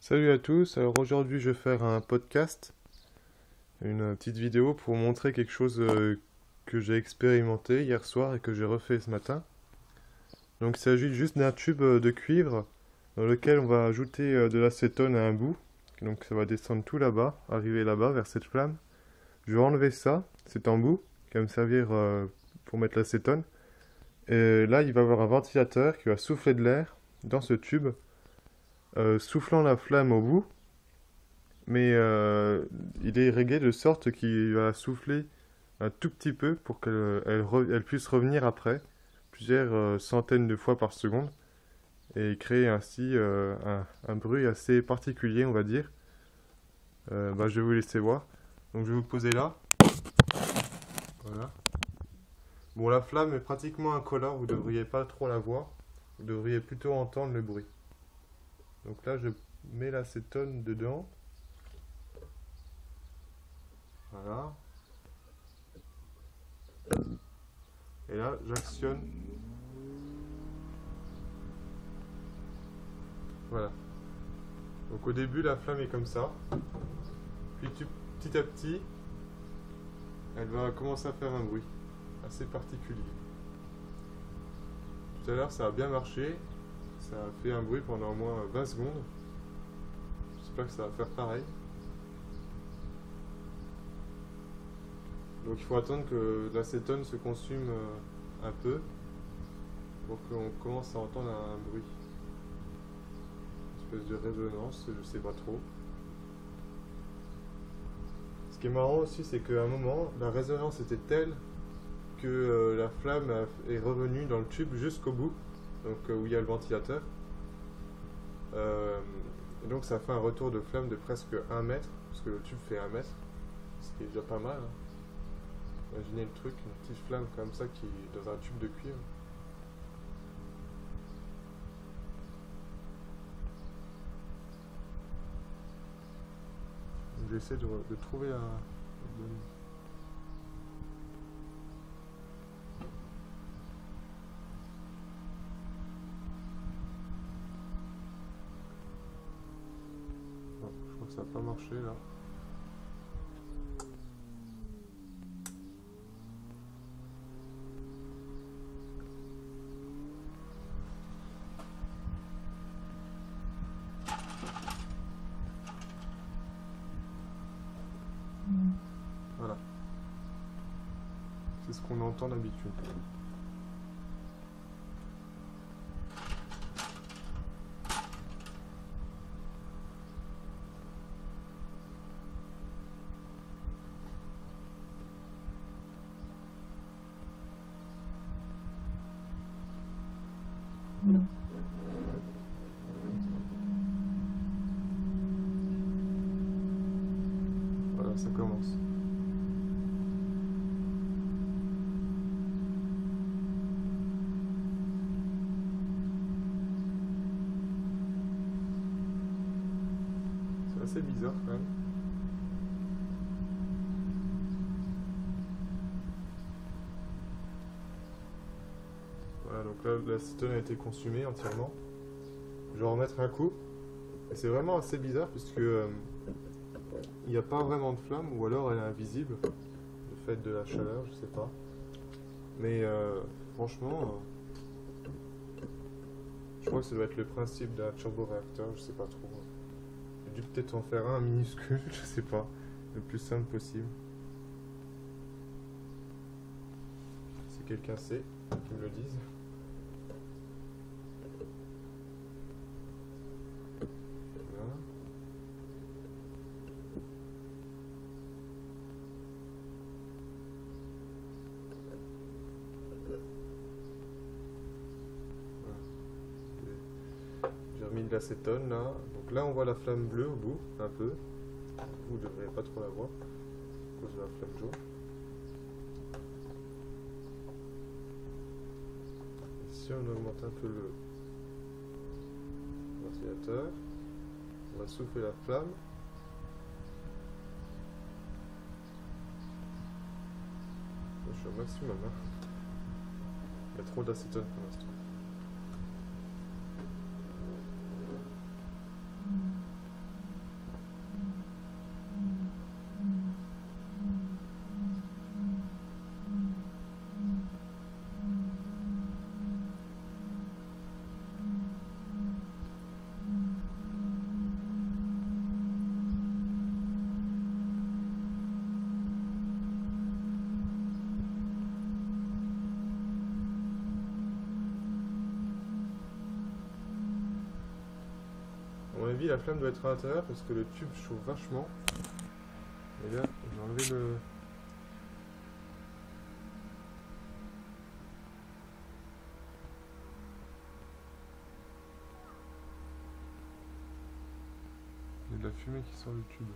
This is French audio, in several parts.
Salut à tous, alors aujourd'hui je vais faire un podcast, une petite vidéo pour montrer quelque chose que j'ai expérimenté hier soir et que j'ai refait ce matin. Donc il s'agit juste d'un tube de cuivre dans lequel on va ajouter de l'acétone à un bout. Donc ça va descendre tout là-bas, arriver là-bas vers cette flamme. Je vais enlever ça, cet embout, qui va me servir pour mettre l'acétone. Et là il va y avoir un ventilateur qui va souffler de l'air dans ce tube, soufflant la flamme au bout. Mais il est réglé de sorte qu'il va souffler un tout petit peu pour qu'elle puisse revenir après, plusieurs centaines de fois par seconde, et créer ainsi un bruit assez particulier, on va dire. Je vais vous laisser voir. Donc je vais vous poser là. Voilà. Bon, la flamme est pratiquement incolore, vous ne devriez pas trop la voir. Vous devriez plutôt entendre le bruit. Donc là, je mets l'acétone dedans. Voilà. Et là, j'actionne. Voilà. Donc au début, la flamme est comme ça. Puis petit à petit, elle va commencer à faire un bruit assez particulier. Tout à l'heure, ça a bien marché. Ça a fait un bruit pendant au moins 20 secondes. J'espère que ça va faire pareil. Donc il faut attendre que l'acétone se consume un peu pour qu'on commence à entendre un bruit. Une espèce de résonance, je sais pas trop. Ce qui est marrant aussi, c'est qu'à un moment, la résonance était telle que la flamme est revenue dans le tube jusqu'au bout, donc où il y a le ventilateur. Et donc ça fait un retour de flamme de presque 1 mètre, parce que le tube fait 1 mètre, ce qui est déjà pas mal, hein. Imaginez le truc, une petite flamme comme ça qui est dans un tube de cuivre. J'essaie de trouver un... Non, je crois que ça n'a pas marché là. Voilà. C'est ce qu'on entend d'habitude. Voilà, ça commence. C'est assez bizarre quand même. Voilà, donc là, l'acétone a été consumée entièrement. Je vais en remettre un coup. Et c'est vraiment assez bizarre puisque il n'y a pas vraiment de flamme, ou alors elle est invisible, du fait de la chaleur, je sais pas. Mais franchement, je crois que ça doit être le principe d'un turboréacteur, je sais pas trop. J'ai dû peut-être en faire un minuscule, je sais pas, le plus simple possible. Si quelqu'un sait, qu'il me le dise. Voilà. J'ai remis de l'acétone là. Donc là on voit la flamme bleue au bout, un peu. Vous ne devriez pas trop la voir, à cause de la flamme jaune. Ici on augmente un peu le ventilateur. On va souffler la flamme. Je suis au maximum, hein. Il y a trop d'acétone pour l'instant. mon avis, la flamme doit être à l'intérieur parce que le tube chauffe vachement. Et là, j'ai enlevé il y a de la fumée qui sort du tube.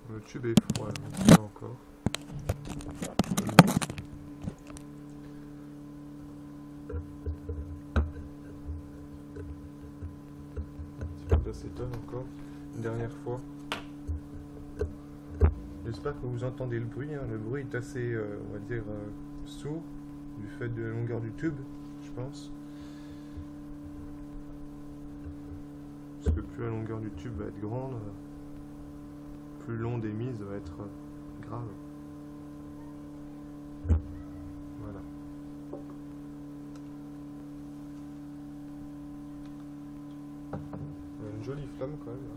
Le tube est froid, donc là encore. Un petit peu d'acétone encore, une dernière fois. J'espère que vous entendez le bruit, hein. Le bruit est assez, on va dire, sourd, du fait de la longueur du tube, je pense. Parce que plus la longueur du tube va être grande, plus l'onde émise va être grave. Voilà. Il y a une jolie flamme quand même, là.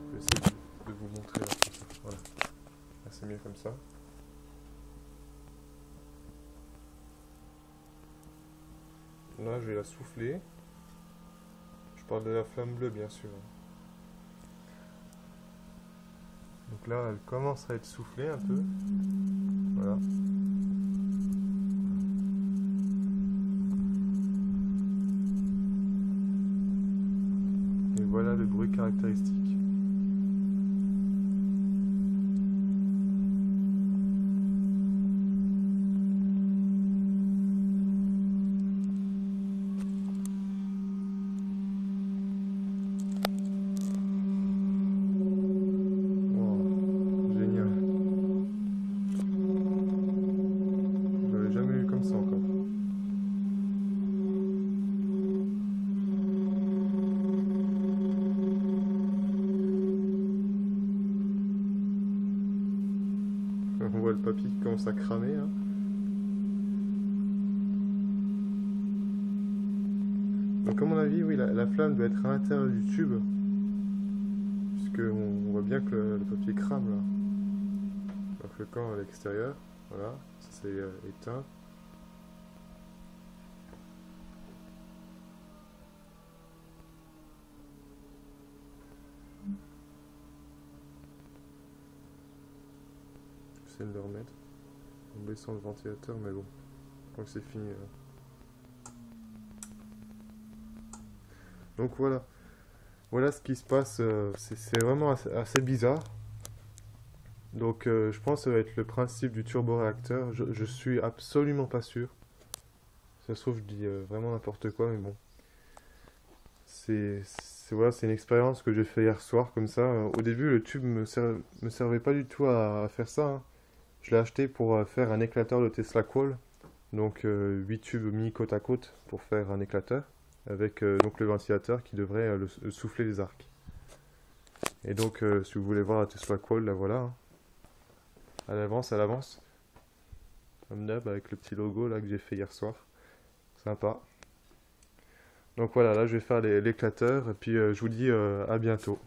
Je vais essayer de vous montrer là, comme ça. Voilà. Là, c'est mieux comme ça. Là, je vais la souffler. Je parle de la flamme bleue, bien sûr. Donc là, elle commence à être soufflée un peu. Voilà. Et voilà le bruit caractéristique. Ça encore. On voit le papier qui commence à cramer. Hein. Donc à mon avis, oui, la flamme doit être à l'intérieur du tube. Puisque on voit bien que le papier crame là. Donc le camp à l'extérieur. Voilà, ça c'est éteint. J'essaie de le remettre en baissant le ventilateur, mais bon, je crois que c'est fini là. Donc voilà, voilà ce qui se passe, c'est vraiment assez bizarre. Donc je pense que ça va être le principe du turboréacteur, je suis absolument pas sûr. Ça se trouve, je dis vraiment n'importe quoi, mais bon. Voilà, c'est une expérience que j'ai fait hier soir comme ça. Au début, le tube me servait pas du tout à faire ça. Hein. Je l'ai acheté pour faire un éclateur de Tesla Coil. Donc 8 tubes mis côte à côte pour faire un éclateur. Avec donc le ventilateur qui devrait souffler les arcs. Et donc si vous voulez voir la Tesla Coil, la voilà. Hein. Elle avance, elle avance. Comme d'hab avec le petit logo là que j'ai fait hier soir. Sympa. Donc voilà, là je vais faire l'éclateur et puis je vous dis à bientôt.